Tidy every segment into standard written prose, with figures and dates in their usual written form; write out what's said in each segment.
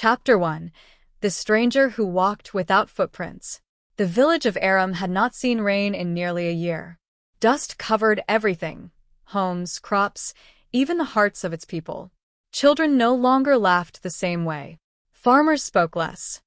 Chapter 1. The Stranger Who Walked Without Footprints. The village of Aram had not seen rain in nearly a year. Dust covered everything: homes, crops, even the hearts of its people. Children no longer laughed the same way. Farmers spoke less.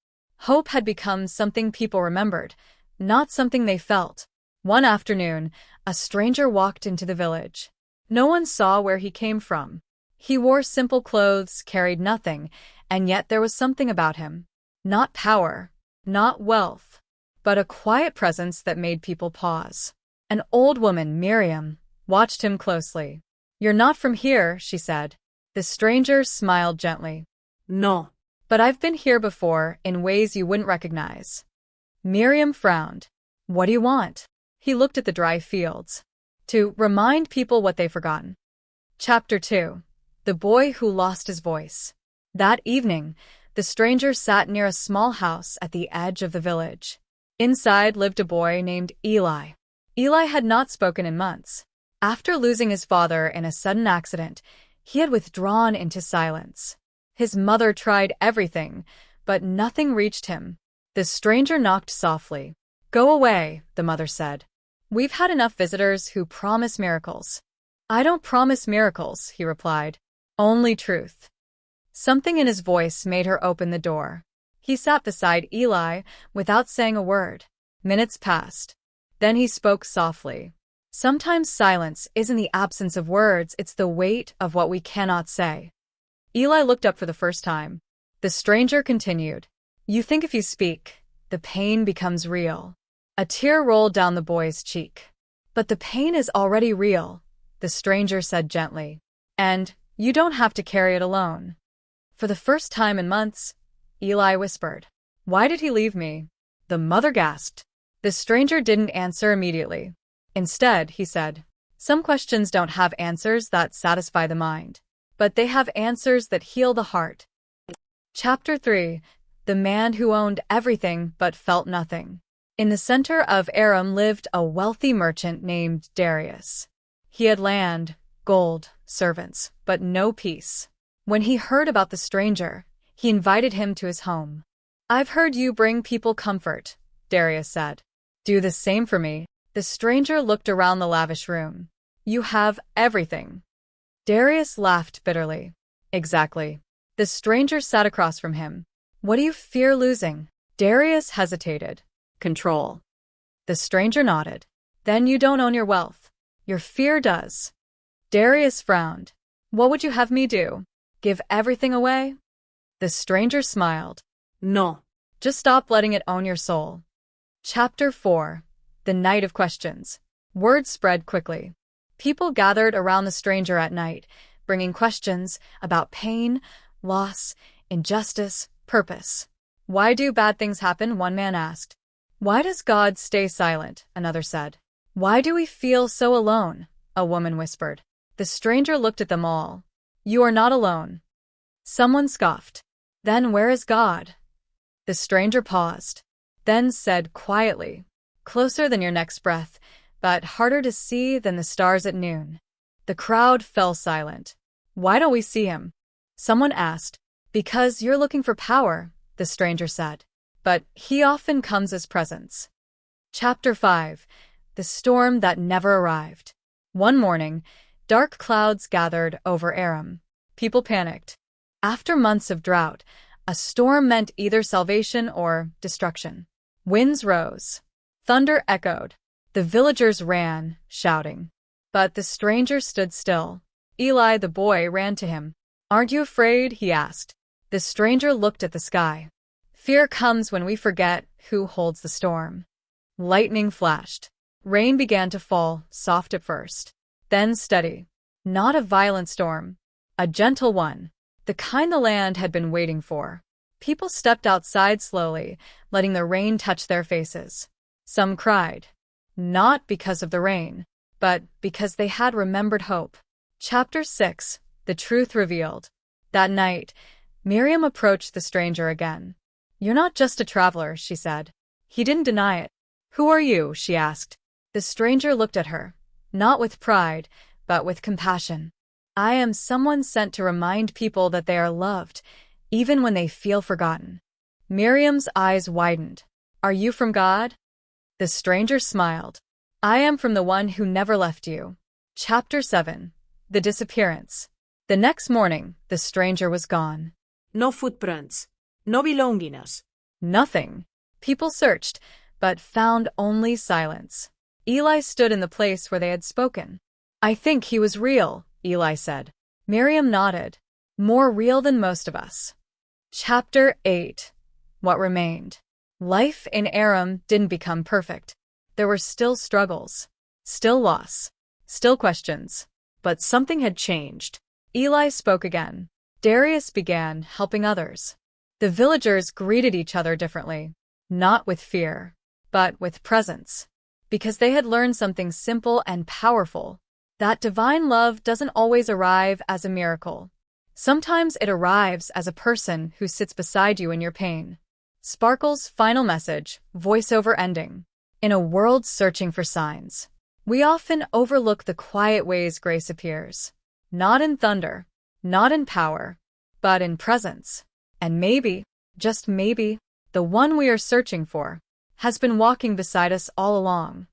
Hope had become something people remembered, not something they felt. One afternoon, a stranger walked into the village. No one saw where he came from. He wore simple clothes, carried nothing, and yet there was something about him. Not power, not wealth, but a quiet presence that made people pause. An old woman, Miriam, watched him closely. "You're not from here," she said. The stranger smiled gently. "No." "But I've been here before, in ways you wouldn't recognize." Miriam frowned. "What do you want?" He looked at the dry fields. "To remind people what they've forgotten." Chapter 2. The Boy Who Lost His Voice. That evening, the stranger sat near a small house at the edge of the village. Inside lived a boy named Eli. Eli had not spoken in months. After losing his father in a sudden accident, he had withdrawn into silence. His mother tried everything, but nothing reached him. The stranger knocked softly. "Go away," the mother said. "We've had enough visitors who promise miracles." "I don't promise miracles," he replied. "Only truth." Something in his voice made her open the door. He sat beside Eli without saying a word. Minutes passed. Then he spoke softly. "Sometimes silence isn't the absence of words, it's the weight of what we cannot say." Eli looked up for the first time. The stranger continued. "You think if you speak, the pain becomes real." A tear rolled down the boy's cheek. "But the pain is already real," the stranger said gently. "And you don't have to carry it alone." For the first time in months, Eli whispered. "Why did he leave me?" The mother gasped. The stranger didn't answer immediately. Instead, he said, "Some questions don't have answers that satisfy the mind, but they have answers that heal the heart." Chapter 3. The Man Who Owned Everything But Felt Nothing. In the center of Aram lived a wealthy merchant named Darius. He had land, gold, servants, but no peace. When he heard about the stranger, he invited him to his home. "I've heard you bring people comfort," Darius said. "Do the same for me." The stranger looked around the lavish room. "You have everything." Darius laughed bitterly. "Exactly." The stranger sat across from him. "What do you fear losing?" Darius hesitated. "Control." The stranger nodded. "Then you don't own your wealth. Your fear does." Darius frowned. "What would you have me do? Give everything away?" The stranger smiled. "No." "Just stop letting it own your soul." Chapter 4. The Night of Questions. Word spread quickly. People gathered around the stranger at night, bringing questions about pain, loss, injustice, purpose. "Why do bad things happen?" one man asked. "Why does God stay silent?" another said. "Why do we feel so alone?" a woman whispered. The stranger looked at them all. "You are not alone." Someone scoffed. "Then where is God?" The stranger paused, then said quietly, "Closer than your next breath, but harder to see than the stars at noon." The crowd fell silent. "Why don't we see him?" someone asked. "Because you're looking for power," the stranger said. "But he often comes as presence." Chapter 5. The Storm That Never Arrived. One morning, dark clouds gathered over Aram. People panicked. After months of drought, a storm meant either salvation or destruction. Winds rose. Thunder echoed. The villagers ran, shouting. But the stranger stood still. Eli, the boy, ran to him. "Aren't you afraid?" he asked. The stranger looked at the sky. "Fear comes when we forget who holds the storm." Lightning flashed. Rain began to fall, soft at first, then steady. Not a violent storm, a gentle one, the kind the land had been waiting for. People stepped outside slowly, letting the rain touch their faces. Some cried, not because of the rain, but because they had remembered hope. Chapter 6. The Truth Revealed. That night, Miriam approached the stranger again. "You're not just a traveler," she said. He didn't deny it. "Who are you?" she asked. The stranger looked at her, not with pride, but with compassion. "I am someone sent to remind people that they are loved, even when they feel forgotten. Miriam's eyes widened. Are you from God? The stranger smiled. I am from the one who never left you. Chapter 7. The Disappearance. The next morning, the stranger was gone. No footprints. No belongings. Nothing. People searched, but found only silence. Eli stood in the place where they had spoken. I think he was real, Eli said. Miriam nodded. More real than most of us. Chapter 8. What Remained. Life in Aram didn't become perfect. There were still struggles, still loss, still questions. But something had changed. Eli spoke again. Darius began helping others. The villagers greeted each other differently, not with fear, but with presence. Because they had learned something simple and powerful, that divine love doesn't always arrive as a miracle. Sometimes it arrives as a person who sits beside you in your pain. Sparkle's final message, voiceover ending. In a world searching for signs, we often overlook the quiet ways grace appears. Not in thunder, not in power, but in presence. And maybe, just maybe, the one we are searching for has been walking beside us all along.